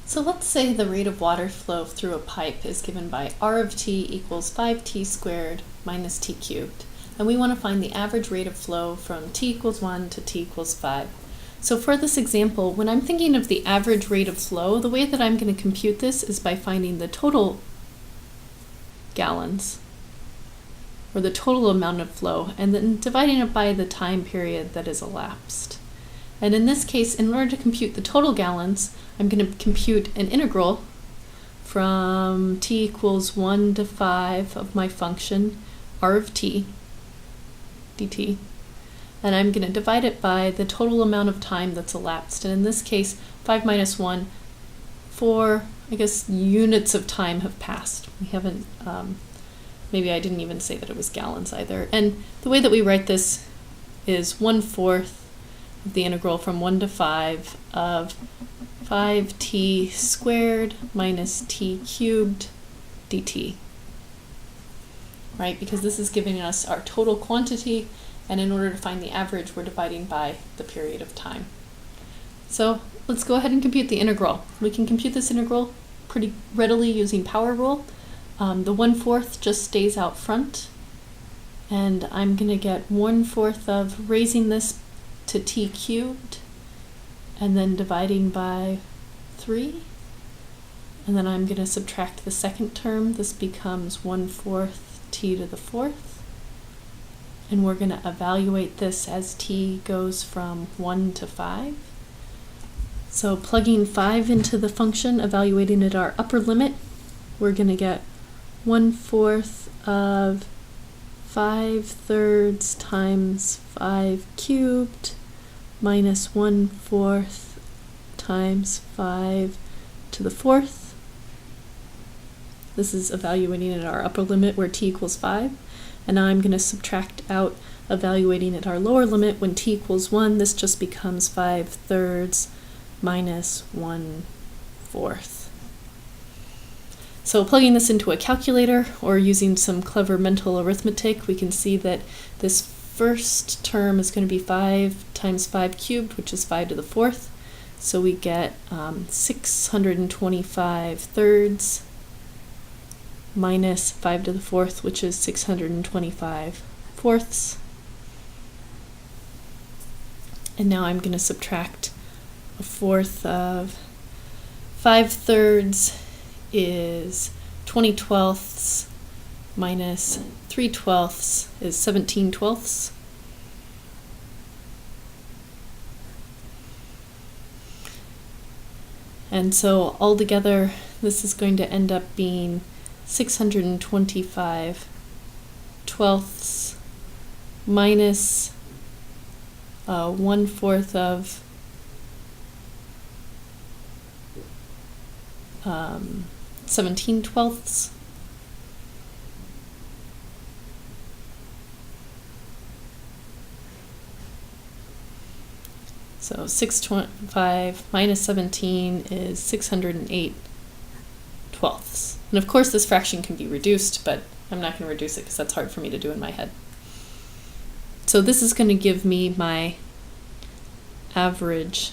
So let's say the rate of water flow through a pipe is given by R of t equals 5t squared minus t cubed. And we want to find the average rate of flow from t equals 1 to t equals 5. So for this example, when I'm thinking of the average rate of flow, the way that I'm going to compute this is by finding the total gallons, or the total amount of flow, and then dividing it by the time period that is elapsed. And in this case, in order to compute the total gallons, I'm going to compute an integral from t equals 1 to 5 of my function r of t dt, and I'm going to divide it by the total amount of time that's elapsed. And in this case, 5 minus 1, 4, I guess, units of time have passed. We haven't, maybe I didn't even say that it was gallons either. And the way that we write this is 1/4 of the integral from 1 to 5 of 5t squared minus t cubed dt. Right, because this is giving us our total quantity, and in order to find the average, we're dividing by the period of time. So let's go ahead and compute the integral. We can compute this integral pretty readily using power rule. The 1/4 just stays out front, and I'm going to get 1/4 of raising this to t cubed, and then dividing by 3. And then I'm going to subtract the second term. This becomes 1/4 t to the 4th. And we're going to evaluate this as t goes from 1 to 5. So plugging 5 into the function, evaluating at our upper limit, we're going to get 1/4 of 5/3 times 5 cubed minus 1/4 times 5 to the 4th. This is evaluating at our upper limit where t equals 5. And now I'm going to subtract out evaluating at our lower limit when t equals 1. This just becomes 5/3 minus 1/4. So plugging this into a calculator or using some clever mental arithmetic, we can see that this first term is going to be 5 times 5 cubed, which is 5 to the 4th. So we get 625 thirds minus 5 to the 4th, which is 625 fourths. And now I'm going to subtract 1/4 of 5/3 is 20/12 minus 3/12 is 17/12. And so altogether, this is going to end up being 625 twelfths minus 1/4 of 17/12. So 625 minus 17 is 608 twelfths. And of course this fraction can be reduced, but I'm not going to reduce it because that's hard for me to do in my head. So this is going to give me my average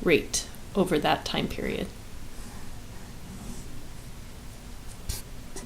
rate over that time period.